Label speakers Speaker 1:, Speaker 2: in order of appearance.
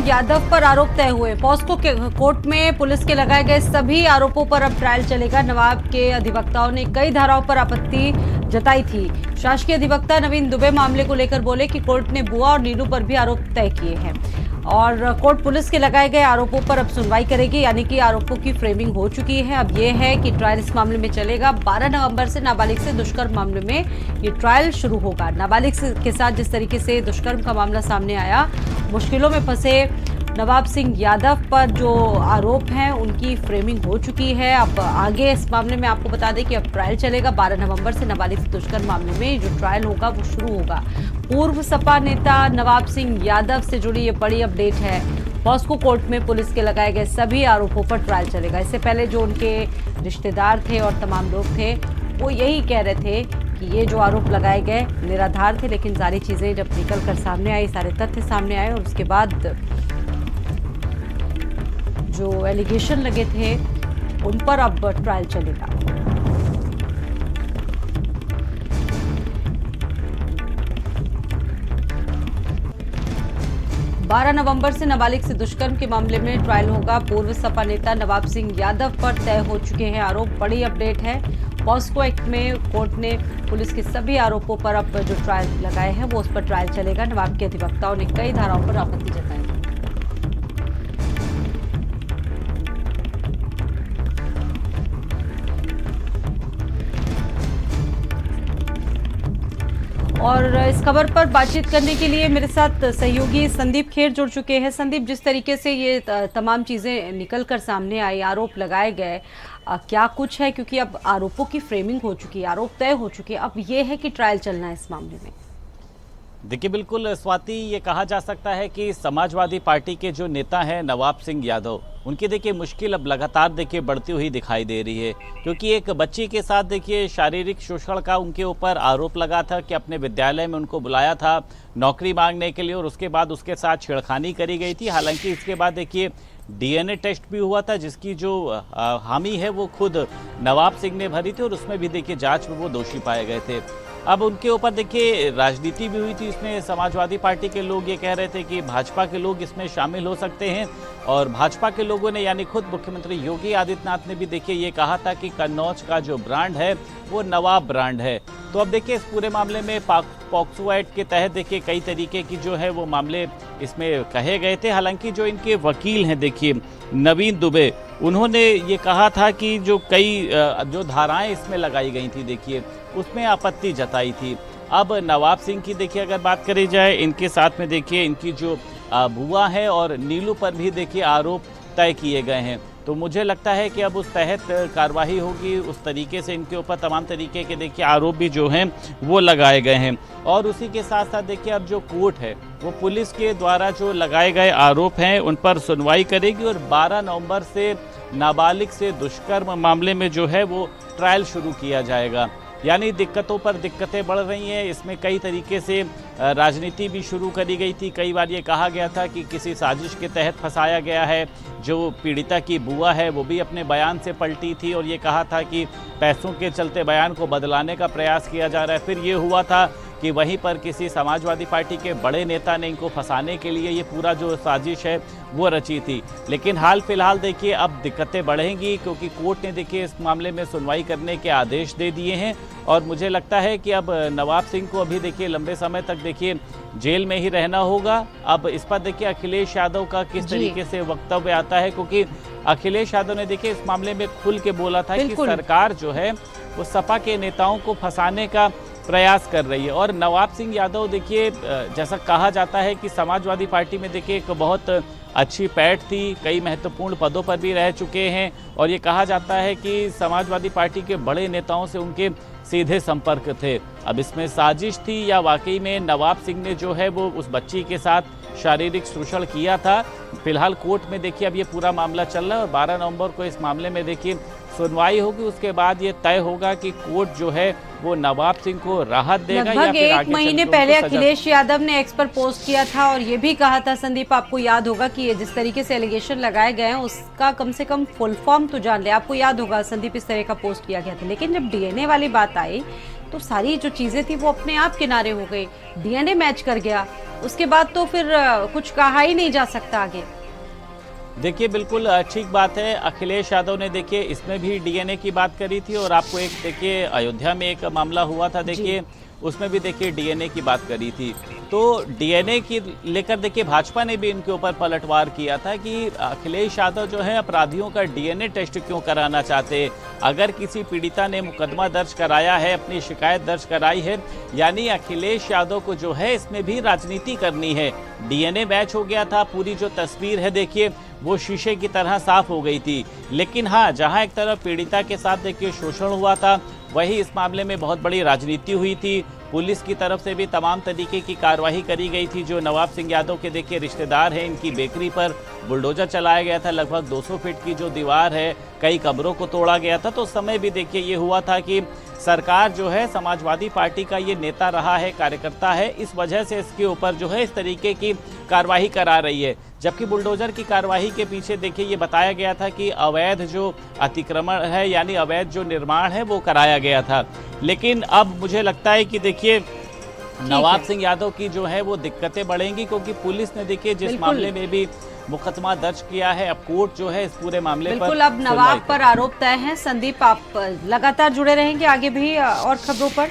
Speaker 1: यादव पर आरोप तय हुए। पॉस्को के कोर्ट में पुलिस के लगाए गए सभी आरोपों पर अब ट्रायल चलेगा। नवाब के अधिवक्ताओं ने कई धाराओं पर आपत्ति जताई थी। शासकीय अधिवक्ता नवीन दुबे मामले को लेकर बोले कि कोर्ट ने बुआ और नीलू पर भी आरोप तय किए हैं और कोर्ट पुलिस के लगाए गए आरोपों पर अब सुनवाई करेगी, यानी कि आरोपों की फ्रेमिंग हो चुकी है। अब ये है कि ट्रायल इस मामले में चलेगा। 12 नवंबर से नाबालिग से दुष्कर्म मामले में ये ट्रायल शुरू होगा। नाबालिग के साथ जिस तरीके से दुष्कर्म का मामला सामने आया, मुश्किलों में फंसे नवाब सिंह यादव पर जो आरोप हैं उनकी फ्रेमिंग हो चुकी है। अब आगे इस मामले में आपको बता दें कि अब ट्रायल चलेगा। 12 नवंबर से नाबालिग से दुष्कर्म मामले में जो ट्रायल होगा वो शुरू होगा। पूर्व सपा नेता नवाब सिंह यादव से जुड़ी ये बड़ी अपडेट है। पॉस्को कोर्ट में पुलिस के लगाए गए सभी आरोपों पर ट्रायल चलेगा। इससे पहले जो उनके रिश्तेदार थे और तमाम लोग थे वो यही कह रहे थे कि ये जो आरोप लगाए गए निराधार थे, लेकिन सारी चीजें जब निकल कर सामने आई, सारे तथ्य सामने आए और उसके बाद जो एलिगेशन लगे थे उन पर अब ट्रायल चलेगा। बारह नवंबर से नाबालिग से दुष्कर्म के मामले में ट्रायल होगा। पूर्व सपा नेता नवाब सिंह यादव पर तय हो चुके हैं आरोप। बड़ी अपडेट है। पॉस्को एक्ट में कोर्ट ने पुलिस के सभी आरोपों पर अब जो ट्रायल लगाए हैं वो उस पर ट्रायल चलेगा। नवाब के अधिवक्ताओं ने कई धाराओं पर आपत्ति जताई। और इस खबर पर बातचीत करने के लिए मेरे साथ सहयोगी संदीप खेर जुड़ चुके हैं। संदीप, जिस तरीके से ये तमाम चीजें निकल कर सामने आई, आरोप लगाए गए, क्या कुछ है, क्योंकि अब आरोपों की फ्रेमिंग हो चुकी है, आरोप तय हो चुके हैं, अब ये है कि ट्रायल चलना है इस मामले में।
Speaker 2: देखिए, बिल्कुल स्वाति, ये कहा जा सकता है कि समाजवादी पार्टी के जो नेता हैं नवाब सिंह यादव, उनकी देखिए मुश्किल अब लगातार देखिए बढ़ती हुई दिखाई दे रही है, क्योंकि एक बच्ची के साथ देखिए शारीरिक शोषण का उनके ऊपर आरोप लगा था कि अपने विद्यालय में उनको बुलाया था नौकरी मांगने के लिए और उसके बाद उसके साथ छेड़खानी करी गई थी। हालांकि इसके बाद देखिए डीएनए टेस्ट भी हुआ था, जिसकी जो हामी है वो खुद नवाब सिंह ने भरी थी और उसमें भी देखिए जांच में वो दोषी पाए गए थे। अब उनके ऊपर देखिए राजनीति भी हुई थी, इसमें समाजवादी पार्टी के लोग ये कह रहे थे कि भाजपा के लोग इसमें शामिल हो सकते हैं और भाजपा के लोगों ने, यानी खुद मुख्यमंत्री योगी आदित्यनाथ ने भी देखिए ये कहा था कि कन्नौज का जो ब्रांड है वो नवाब ब्रांड है। तो अब देखिए इस पूरे मामले में पॉक्सो एक्ट के तहत देखिए कई तरीके की जो है वो मामले इसमें कहे गए थे। हालांकि जो इनके वकील हैं देखिए नवीन दुबे, उन्होंने ये कहा था कि जो कई जो धाराएं इसमें लगाई गई थी देखिए उसमें आपत्ति जताई थी। अब नवाब सिंह की देखिए अगर बात करी जाए, इनके साथ में देखिए इनकी जो बुआ है और नीलू पर भी देखिए आरोप तय किए गए हैं। तो मुझे लगता है कि अब उस तहत कार्रवाई होगी, उस तरीके से इनके ऊपर तमाम तरीके के देखिए आरोप भी जो हैं वो लगाए गए हैं। और उसी के साथ साथ देखिए अब जो कोर्ट है वो पुलिस के द्वारा जो लगाए गए आरोप हैं उन पर सुनवाई करेगी और 12 नवंबर से नाबालिग से दुष्कर्म मामले में जो है वो ट्रायल शुरू किया जाएगा। यानी दिक्कतों पर दिक्कतें बढ़ रही हैं। इसमें कई तरीके से राजनीति भी शुरू करी गई थी। कई बार ये कहा गया था कि किसी साजिश के तहत फंसाया गया है। जो पीड़िता की बुआ है वो भी अपने बयान से पलटी थी और ये कहा था कि पैसों के चलते बयान को बदलाने का प्रयास किया जा रहा है। फिर ये हुआ था कि वहीं पर किसी समाजवादी पार्टी के बड़े नेता ने इनको फंसाने के लिए ये पूरा जो साजिश है वो रची थी। लेकिन हाल फिलहाल देखिए अब दिक्कतें बढ़ेंगी, क्योंकि कोर्ट ने देखिए इस मामले में सुनवाई करने के आदेश दे दिए हैं और मुझे लगता है कि अब नवाब सिंह को अभी देखिए लंबे समय तक देखिए जेल में ही रहना होगा। अब इस पर देखिए अखिलेश यादव का किस तरीके से वक्तव्य आता है, क्योंकि अखिलेश यादव ने देखिए इस मामले में खुल के बोला था कि सरकार जो है वो सपा के नेताओं को फंसाने का प्रयास कर रही है। और नवाब सिंह यादव देखिए जैसा कहा जाता है कि समाजवादी पार्टी में देखिए एक बहुत अच्छी पैठ थी, कई महत्वपूर्ण पदों पर भी रह चुके हैं और ये कहा जाता है कि समाजवादी पार्टी के बड़े नेताओं से उनके सीधे संपर्क थे। अब इसमें साजिश थी या वाकई में नवाब सिंह ने जो है वो उस बच्ची के साथ शारीरिक शोषण किया था, फिलहाल कोर्ट में देखिए अब ये पूरा मामला चल रहा है और 12 नवंबर को इस मामले में देखिए सुनवाई होगी। उसके बाद ये तय होगा कि कोर्ट जो है वो नवाब सिंह को राहत देगा या फिर
Speaker 1: एक महीने पहले अखिलेश यादव ने एक्स पर पोस्ट किया था और ये भी कहा था, संदीप आपको याद होगा कि ये जिस तरीके से एलिगेशन लगाए गए हैं उसका कम से कम फुल फॉर्म तो जान ले। आपको याद होगा संदीप इस तरह का पोस्ट किया गया था। लेकिन जब डीएनए वाली बात आई तो सारी जो चीजें थी वो अपने आप किनारे हो गई, डीएनए मैच कर गया, उसके बाद तो फिर कुछ कहा ही नहीं जा सकता आगे।
Speaker 2: देखिए बिल्कुल ठीक बात है। अखिलेश यादव ने देखिए इसमें भी डीएनए की बात करी थी और आपको एक देखिए अयोध्या में एक मामला हुआ था देखिए, उसमें भी देखिए डीएनए की बात करी थी। तो डीएनए की लेकर देखिए भाजपा ने भी इनके ऊपर पलटवार किया था कि अखिलेश यादव जो है अपराधियों का डीएनए टेस्ट क्यों कराना चाहते। अगर किसी पीड़िता ने मुकदमा दर्ज कराया है, अपनी शिकायत दर्ज कराई है, यानी अखिलेश यादव को जो है इसमें भी राजनीति करनी है। डीएनए मैच हो गया था, पूरी जो तस्वीर है देखिए वो शीशे की तरह साफ हो गई थी। लेकिन हाँ, जहां एक तरफ पीड़िता के साथ देखिए शोषण हुआ था, वहीं इस मामले में बहुत बड़ी राजनीति हुई थी। पुलिस की तरफ से भी तमाम तरीके की कार्रवाई करी गई थी। जो नवाब सिंह यादव के देखिए रिश्तेदार हैं, इनकी बेकरी पर बुलडोजर चलाया गया था, लगभग 200 फीट की जो दीवार है, कई कब्रों को तोड़ा गया था। तो उस समय भी देखिए ये हुआ था कि सरकार जो है समाजवादी पार्टी का ये नेता रहा है, कार्यकर्ता है, इस वजह से इसके ऊपर जो है इस तरीके की कार्रवाई करा रही है। जबकि बुलडोजर की कार्रवाई के पीछे देखिए ये बताया गया था कि अवैध जो अतिक्रमण है, यानी अवैध जो निर्माण है वो कराया गया था। लेकिन अब मुझे लगता है कि देखिए नवाब सिंह यादव की जो है वो दिक्कतें बढ़ेंगी, क्योंकि पुलिस ने देखिए जिस मामले में भी मुकदमा दर्ज किया है, अब कोर्ट जो है इस पूरे मामले पर
Speaker 1: बिल्कुल अब नवाब पर आरोप तय है। संदीप, आप लगातार जुड़े रहेंगे आगे भी और खबरों पर।